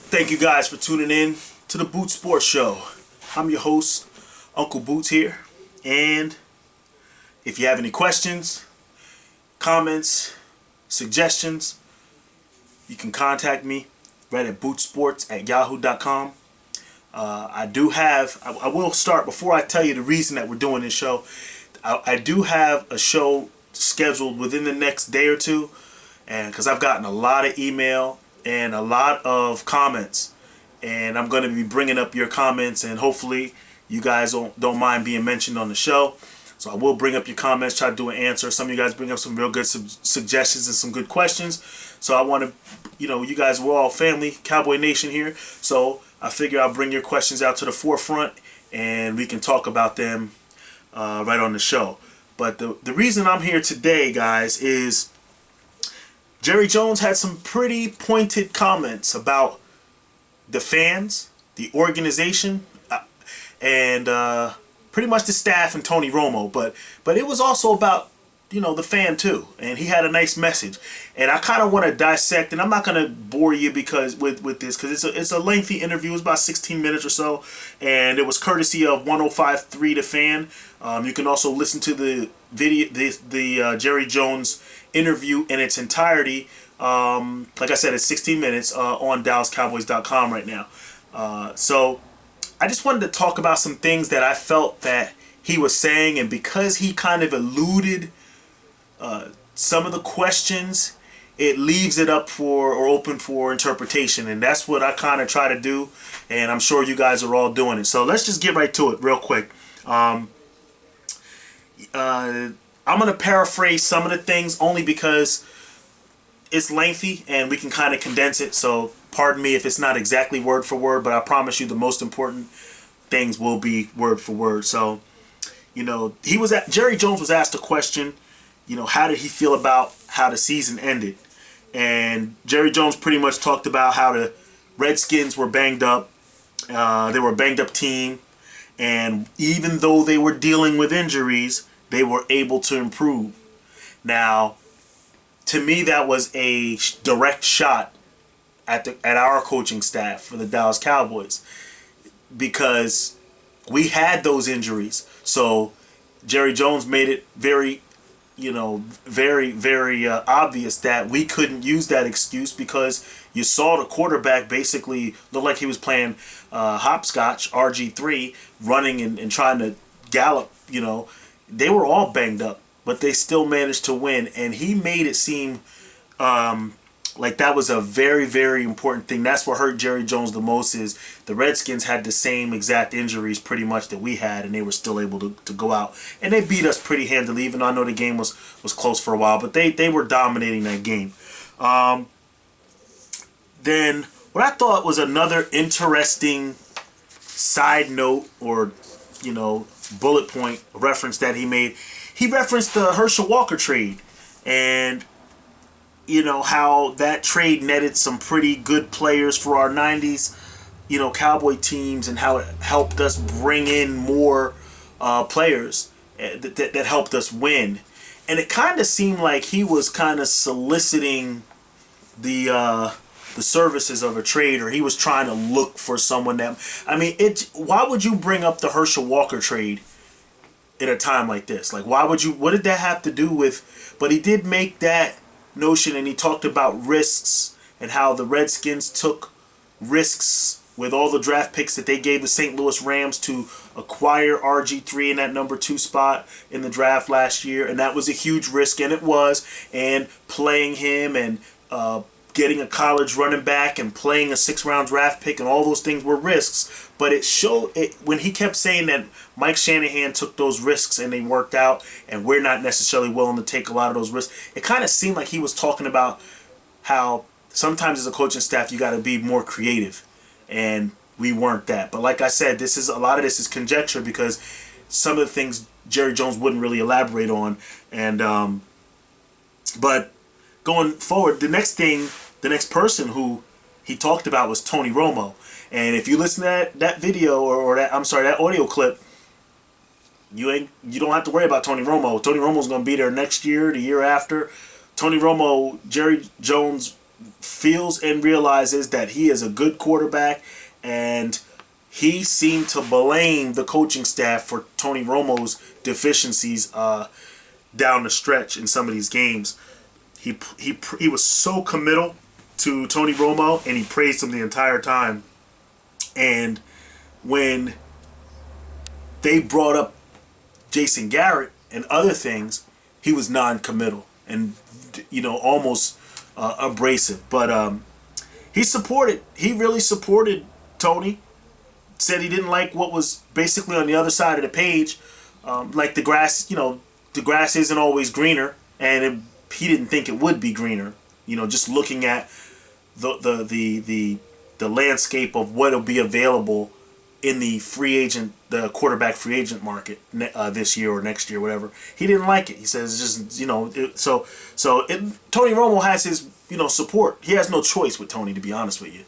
Thank you guys for tuning in to the Bootz Sports Show. I'm your host, Uncle Bootz here. And if you have any questions, comments, suggestions, you can contact me right at bootsports@yahoo.com. I will start before I tell you the reason that we're doing this show. I do have a show scheduled within the next day or two, and because I've gotten a lot of email and a lot of comments, and I'm going to be bringing up your comments, and hopefully you guys don't mind being mentioned on the show. So I will bring up your comments, try to do an answer. Some of you guys bring up some real good suggestions and some good questions. So I want to, you guys, we're all family, Cowboy Nation here. So I figure I'll bring your questions out to the forefront and we can talk about them right on the show. But the reason I'm here today, guys, is Jerry Jones had some pretty pointed comments about the fans, the organization, and pretty much the staff and Tony Romo. But it was also about, the fan too. And he had a nice message. And I kind of want to dissect, and I'm not going to bore you with this because it's a lengthy interview. It was about 16 minutes or so. And it was courtesy of 105.3 The Fan. You can also listen to the video, the Jerry Jones interview in its entirety. Like I said, it's 16 minutes on DallasCowboys.com right now. So I just wanted to talk about some things that I felt that he was saying, and because he kind of eluded some of the questions, it leaves it up for or open for interpretation, and that's what I kind of try to do, and I'm sure you guys are all doing it. So let's just get right to it real quick. I'm going to paraphrase some of the things only because it's lengthy and we can kind of condense it. So pardon me if it's not exactly word for word, but I promise you the most important things will be word for word. So, Jerry Jones was asked a question, how did he feel about how the season ended? And Jerry Jones pretty much talked about how the Redskins were banged up. They were a banged up team. And even though they were dealing with injuries, they were able to improve. Now, to me, that was a direct shot at our coaching staff for the Dallas Cowboys, because we had those injuries. So Jerry Jones made it very, very obvious that we couldn't use that excuse, because you saw the quarterback basically look like he was playing hopscotch, RG3, running and trying to gallop. They were all banged up, but they still managed to win. And he made it seem like that was a very, very important thing. That's what hurt Jerry Jones the most, is the Redskins had the same exact injuries pretty much that we had, and they were still able to go out. And they beat us pretty handily, even though I know the game was close for a while, but they were dominating that game. Then what I thought was another interesting side note, or, bullet point reference that he made, he referenced the Herschel Walker trade, and how that trade netted some pretty good players for our 90s, Cowboy teams, and how it helped us bring in more players that helped us win. And it kind of seemed like he was kind of soliciting the services of a trade, or he was trying to look for someone that, why would you bring up the Herschel Walker trade in a time like this? Like, what did that have to do with? But he did make that notion, and he talked about risks and how the Redskins took risks with all the draft picks that they gave the St. Louis Rams to acquire RG3 in that number 2 spot in the draft last year, and that was a huge risk, and it was. And playing him and getting a college running back and playing a 6th-round draft pick, and all those things were risks. But it showed it when he kept saying that Mike Shanahan took those risks and they worked out, and we're not necessarily willing to take a lot of those risks. It kind of seemed like he was talking about how sometimes as a coaching staff you got to be more creative, and we weren't that. But like I said, a lot of this is conjecture, because some of the things Jerry Jones wouldn't really elaborate on. And but going forward, the next person who he talked about was Tony Romo. And if you listen to that video or that audio clip, you don't have to worry about Tony Romo. Tony Romo's going to be there next year, the year after. Tony Romo, Jerry Jones feels and realizes that he is a good quarterback, and he seemed to blame the coaching staff for Tony Romo's deficiencies down the stretch in some of these games. He was so committal to Tony Romo, and he praised him the entire time. And when they brought up Jason Garrett and other things, he was non-committal and almost abrasive. But he really supported Tony. Said he didn't like what was basically on the other side of the page, like the grass. The grass isn't always greener, and he didn't think it would be greener. Just looking at the landscape of what'll be available in the quarterback free agent market this year or next year, whatever. He didn't like it. He says just Tony Romo has his support. He has no choice with Tony, to be honest with you.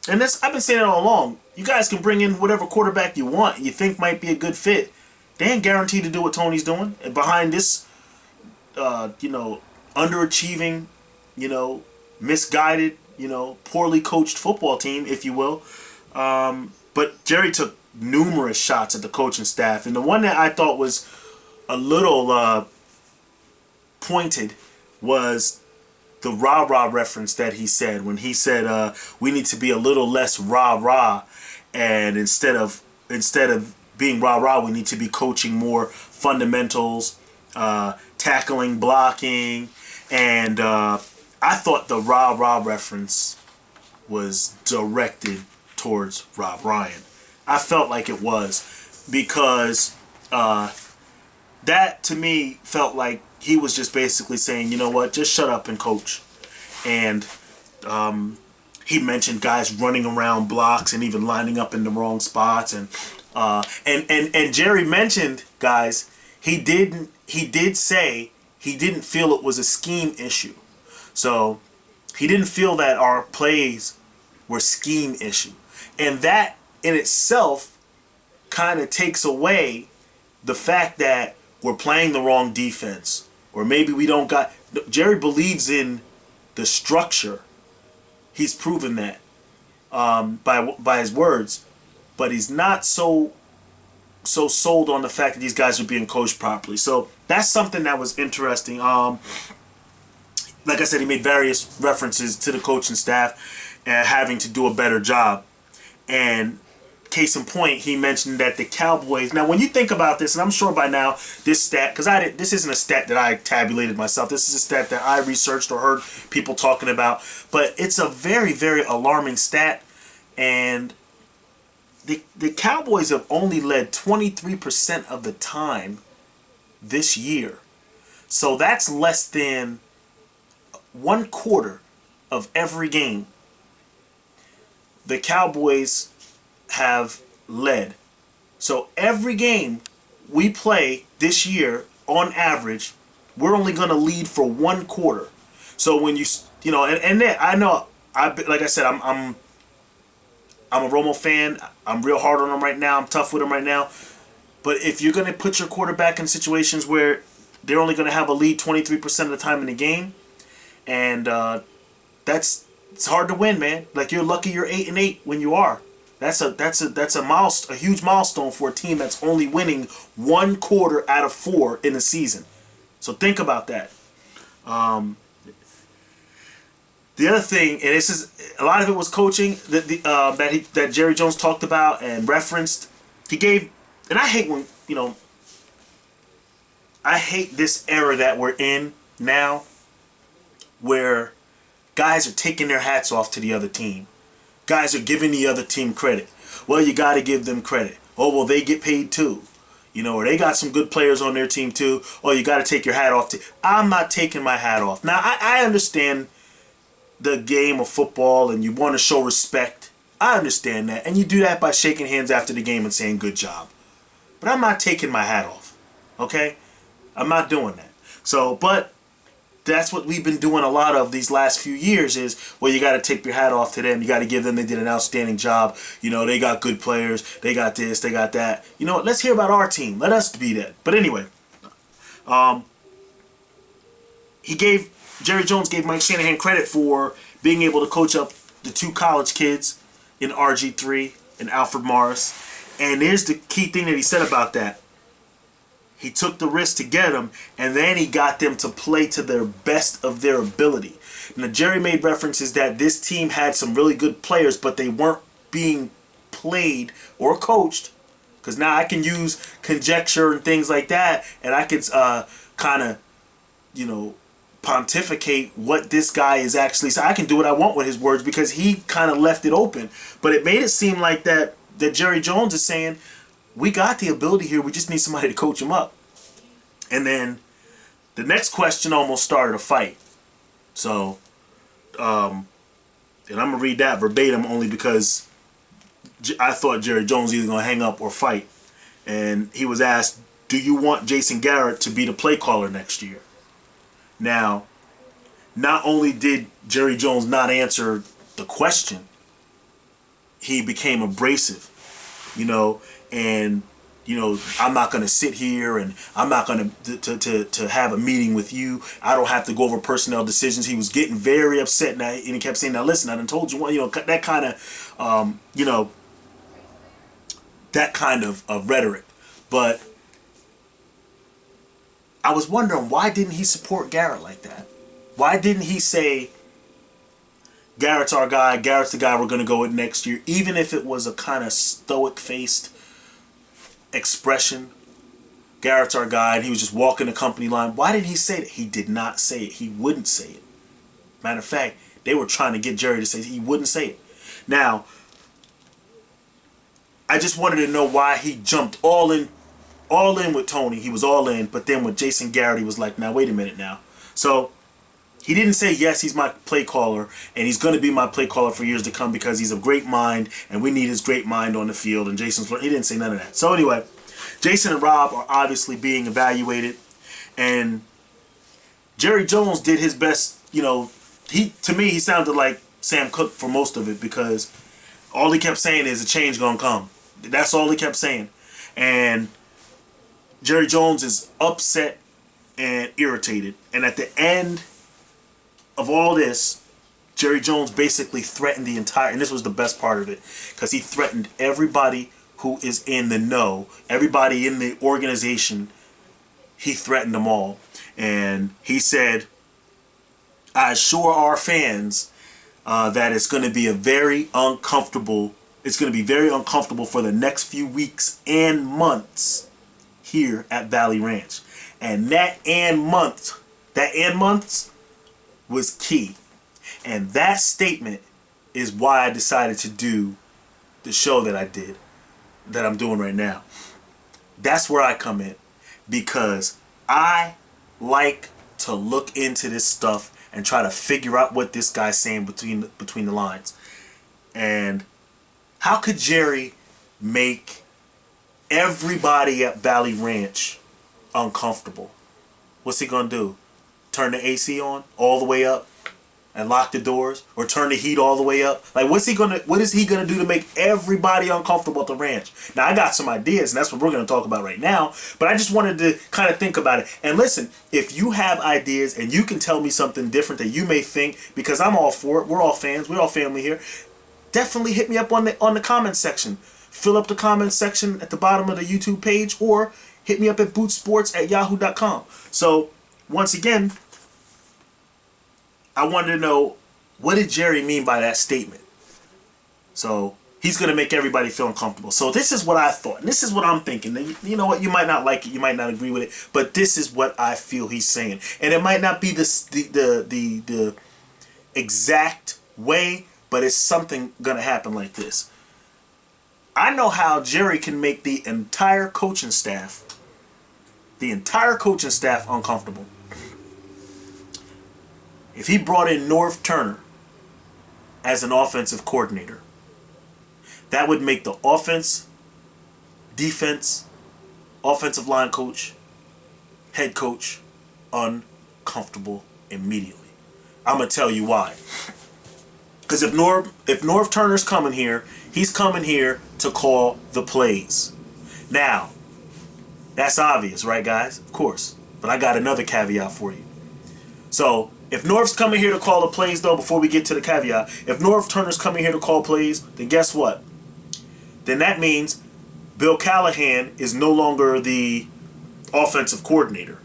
And I've been saying it all along. You guys can bring in whatever quarterback you want, you think might be a good fit. They ain't guaranteed to do what Tony's doing. And behind this, underachieving, misguided, poorly coached football team, if you will. But Jerry took numerous shots at the coaching staff. And the one that I thought was a little pointed was the rah-rah reference that he said when he said we need to be a little less rah-rah, and instead of being rah-rah, we need to be coaching more fundamentals, tackling, blocking, and I thought the rah-rah reference was directed towards Rob Ryan. I felt like it was, because that to me felt like he was just basically saying, you know what, just shut up and coach. And he mentioned guys running around blocks and even lining up in the wrong spots. And Jerry mentioned, guys, he did say he didn't feel it was a scheme issue. So he didn't feel that our plays were scheme issue. And that in itself kind of takes away the fact that we're playing the wrong defense. Or maybe we don't got... Jerry believes in the structure. He's proven that by his words. But he's not so sold on the fact that these guys are being coached properly. So that's something that was interesting. Like I said, he made various references to the coaching staff and having to do a better job. And case in point, he mentioned that the Cowboys... Now, when you think about this, and I'm sure by now this stat... Because this isn't a stat that I tabulated myself. This is a stat that I researched or heard people talking about. But it's a very, very alarming stat. And the Cowboys have only led 23% of the time this year. So that's less than 1/4 of every game the Cowboys have led. So every game we play this year, on average, we're only going to lead for 1/4. So when and then I know, like I said, I'm a Romo fan. I'm real hard on him right now. I'm tough with him right now. But if you're going to put your quarterback in situations where they're only going to have a lead 23% of the time in the game, and it's hard to win, man. Like, you're lucky you're 8-8 when you are. That's a huge milestone for a team that's only winning 1/4 out of 4 in a season. So think about that. The other thing, and this is a lot of it was coaching that Jerry Jones talked about and referenced. He gave, and I hate when I hate this era that we're in now, where guys are taking their hats off to the other team. Guys are giving the other team credit. Well, you got to give them credit. Oh, well, they get paid too. Or they got some good players on their team too. Oh, you got to take your hat off. I'm not taking my hat off. Now, I understand the game of football and you want to show respect. I understand that. And you do that by shaking hands after the game and saying good job. But I'm not taking my hat off. Okay? I'm not doing that. So, but that's what we've been doing a lot of these last few years is, well, you got to take your hat off to them. You got to give them, they did an outstanding job. They got good players. They got this, they got that. You know what? Let's hear about our team. Let us be that. But anyway, he gave Jerry Jones gave Mike Shanahan credit for being able to coach up the two college kids in RG3 and Alfred Morris. And here's the key thing that he said about that. He took the risk to get them, and then he got them to play to their best of their ability. Now, Jerry made references that this team had some really good players, but they weren't being played or coached. Because now I can use conjecture and things like that, and I could kind of, pontificate what this guy is actually. So I can do what I want with his words because he kind of left it open. But it made it seem like that Jerry Jones is saying, we got the ability here. We just need somebody to coach him up. And then the next question almost started a fight. So, and I'm going to read that verbatim only because I thought Jerry Jones either going to hang up or fight. And he was asked, do you want Jason Garrett to be the play caller next year? Now, not only did Jerry Jones not answer the question, he became abrasive, and I'm not going to sit here and I'm not going to have a meeting with you. I don't have to go over personnel decisions. He was getting very upset, and he kept saying, now listen, I done told you, that kind of, that kind of rhetoric. But I was wondering, why didn't he support Garrett like that? Why didn't he say, Garrett's our guy, Garrett's the guy we're going to go with next year, even if it was a kind of stoic-faced expression? Garrett's our guy, and he was just walking the company line. Why didn't he say that? He did not say it. He wouldn't say it. Matter of fact, they were trying to get Jerry to say it. He wouldn't say it. Now, I just wanted to know why he jumped all in with Tony. He was all in, but then with Jason Garrett, he was like, now, wait a minute now. So, he didn't say, yes, he's my play caller, and he's going to be my play caller for years to come because he's a great mind, and we need his great mind on the field, and he didn't say none of that. So, anyway, Jason and Rob are obviously being evaluated, and Jerry Jones did his best. To me, he sounded like Sam Cooke for most of it because all he kept saying is a change gonna come. That's all he kept saying. And Jerry Jones is upset and irritated. And at the end of all this, Jerry Jones basically threatened the entire, and this was the best part of it, because he threatened everybody who is in the know, everybody in the organization. He threatened them all. And he said, I assure our fans that it's going to be very uncomfortable for the next few weeks and months here at Valley Ranch. And that and months was key. And that statement is why I decided to do the show that I did, that I'm doing right now. That's where I come in, because I like to look into this stuff and try to figure out what this guy's saying between the lines. And how could Jerry make everybody at Valley Ranch uncomfortable? What's he gonna do? Turn the AC on all the way up and lock the doors, or turn the heat all the way up? Like, what is he gonna do to make everybody uncomfortable at the ranch? Now, I got some ideas, and that's what we're gonna talk about right now, but I just wanted to kind of think about it. And listen, if you have ideas and you can tell me something different that you may think, because I'm all for it, we're all fans, we're all family here, definitely hit me up on the comment section. Fill up the comment section at the bottom of the YouTube page, or hit me up at bootsports@yahoo.com. So, once again, I wanted to know, what did Jerry mean by that statement? So, he's going to make everybody feel uncomfortable. So, this is what I thought. And this is what I'm thinking. You know what? You might not like it. You might not agree with it. But this is what I feel he's saying. And it might not be the exact way, but it's something going to happen like this. I know how Jerry can make the entire coaching staff uncomfortable. If he brought in Norv Turner as an offensive coordinator, that would make the offense, defense, offensive line coach, head coach uncomfortable immediately. I'm going to tell you why. Because if Norv Turner's coming here, he's coming here to call the plays. Now, that's obvious, right, guys? Of course. But I got another caveat for you. So, If Norv's coming here to call the plays, though, before we get to the caveat, if Norv Turner's coming here to call plays, then guess what? Then that means Bill Callahan is no longer the offensive coordinator,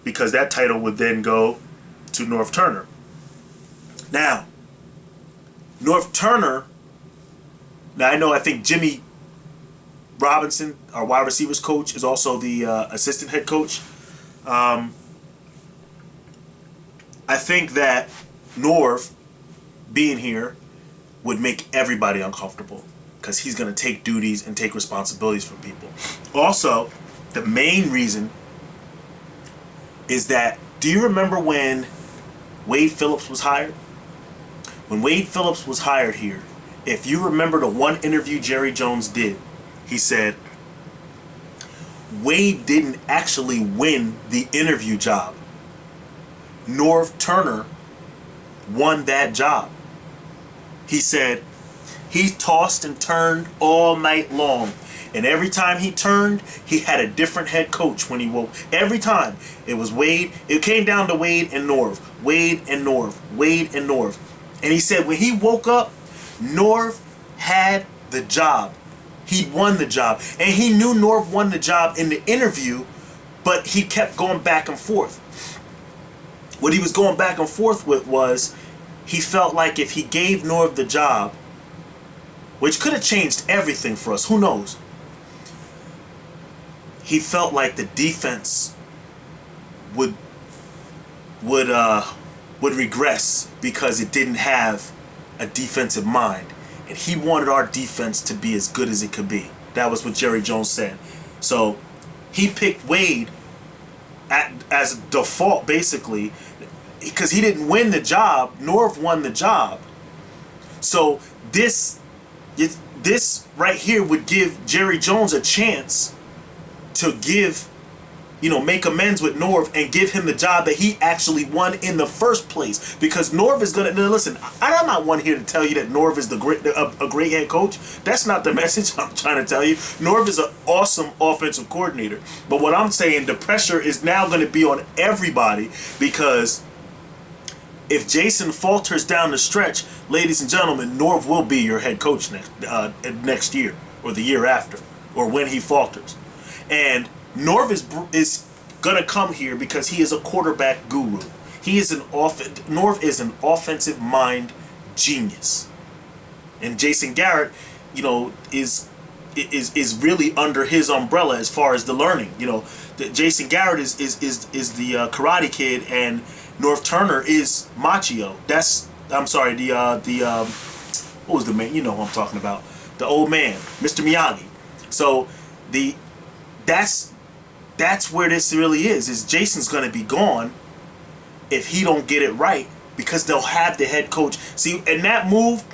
because that title would then go to Norv Turner. Now, Norv Turner, I think Jimmy Robinson, our wide receivers coach, is also the assistant head coach. I think that Norv being here would make everybody uncomfortable, because he's going to take duties and take responsibilities from people. Also, the main reason is that, do you remember when Wade Phillips was hired? When Wade Phillips was hired here, if you remember the one interview Jerry Jones did, he said Wade didn't actually win the interview job. Norv Turner won that job. He said he tossed and turned all night long, and every time he turned, he had a different head coach when he woke. Every time it was Wade. It came down to Wade and Norv, Wade and Norv, Wade and Norv. And he said when he woke up, Norv had the job. He won the job, and he knew Norv won the job in the interview, but he kept going back and forth. What he was going back and forth with was, he felt like if he gave Norv the job, which could have changed everything for us, who knows? He felt like the defense would regress because it didn't have a defensive mind, and he wanted our defense to be as good as it could be. That was what Jerry Jones said. So he picked Wade as a default, basically, because he didn't win the job. Norv won the job. So this right here would give Jerry Jones a chance to make amends with Norv and give him the job that he actually won in the first place. Because Norv is gonna listen. I'm not one here to tell you that Norv is a great head coach. That's not the message I'm trying to tell you. Norv is an awesome offensive coordinator. But what I'm saying, the pressure is now going to be on everybody, because if Jason falters down the stretch, ladies and gentlemen, Norv will be your head coach next year or the year after, or when he falters. And Norv is gonna come here because he is a quarterback guru. Norv is an offensive mind genius, and Jason Garrett, is really under his umbrella as far as the learning. Jason Garrett is the Karate Kid, and Norv Turner is Machio. What was the man? You know who I'm talking about. The old man, Mr. Miyagi. So that's where this really is Jason's going to be gone if he don't get it right, because they'll have the head coach. See, and that move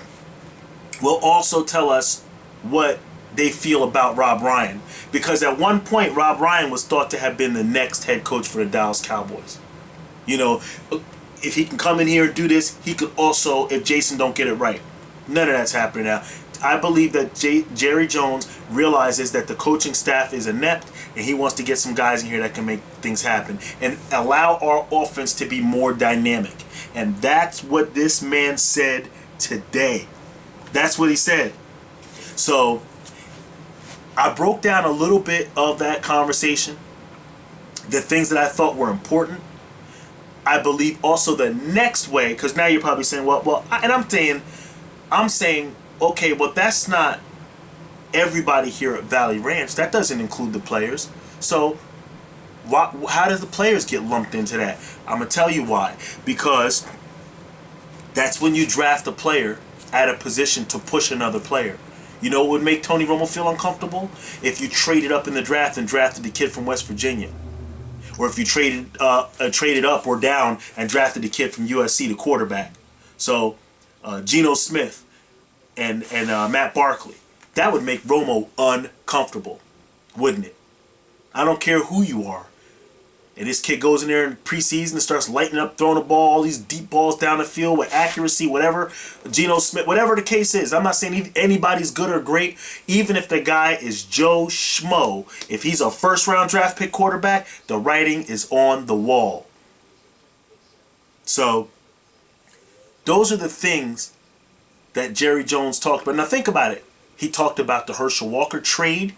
will also tell us what they feel about Rob Ryan, because at one point Rob Ryan was thought to have been the next head coach for the Dallas Cowboys. If he can come in here and do this, he could also, if Jason don't get it right. None of that's happening now. I believe that Jerry Jones realizes that the coaching staff is inept, and he wants to get some guys in here that can make things happen and allow our offense to be more dynamic. And that's what this man said today. That's what he said. So I broke down a little bit of that conversation, the things that I thought were important. I believe also the next way, because now you're probably saying, I'm saying, okay, well, that's not everybody here at Valley Ranch. That doesn't include the players. So how does the players get lumped into that? I'm going to tell you why. Because that's when you draft a player at a position to push another player. You know what would make Tony Romo feel uncomfortable? If you traded up in the draft and drafted the kid from West Virginia. Or if you traded up or down and drafted the kid from USC, the quarterback. So Geno Smith and Matt Barkley. That would make Romo uncomfortable, wouldn't it? I don't care who you are. And this kid goes in there in preseason and starts lighting up, throwing the ball, all these deep balls down the field with accuracy, whatever. Geno Smith, whatever the case is. I'm not saying anybody's good or great. Even if the guy is Joe Schmo, if he's a first-round draft pick quarterback, the writing is on the wall. So those are the things that Jerry Jones talked about. Now think about it. He talked about the Herschel Walker trade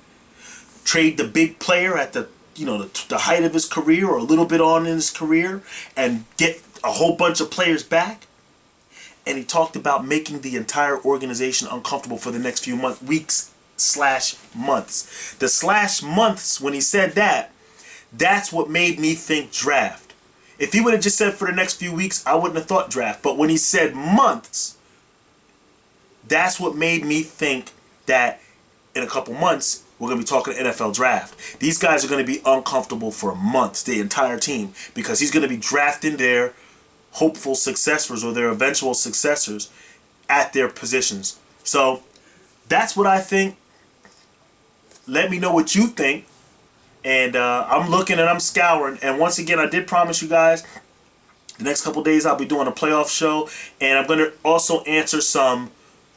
the big player at the the height of his career or a little bit on in his career and get a whole bunch of players back. And he talked about making the entire organization uncomfortable for the next few weeks/months. The /months, when he said that, that's what made me think draft. If he would have just said for the next few weeks, I wouldn't have thought draft. But when he said months, that's what made me think that in a couple months, we're going to be talking NFL draft. These guys are going to be uncomfortable for months, the entire team, because he's going to be drafting their hopeful successors or their eventual successors at their positions. So that's what I think. Let me know what you think. And I'm looking and I'm scouring. And once again, I did promise you guys the next couple days I'll be doing a playoff show. And I'm going to also answer some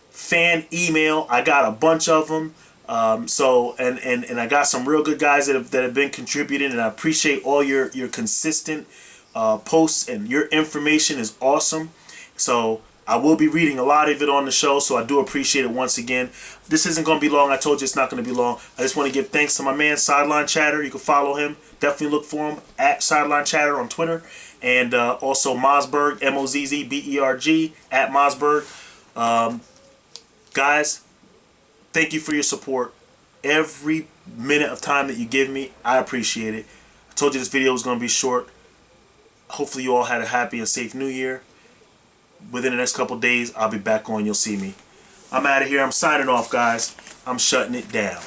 fan email. I got a bunch of them. And I got some real good guys that have been contributing, and I appreciate all your consistent posts, and your information is awesome. So I will be reading a lot of it on the show, so I do appreciate it once again. This isn't going to be long. I told you it's not going to be long. I just want to give thanks to my man Sideline Chatter. You can follow him. Definitely look for him at Sideline Chatter on Twitter, and also Mossberg, Mozzberg at Mossberg. Guys, thank you for your support. Every minute of time that you give me, I appreciate it. I told you this video was going to be short. Hopefully you all had a happy and safe New Year. Within the next couple days, I'll be back on. You'll see me. I'm out of here. I'm signing off, guys. I'm shutting it down.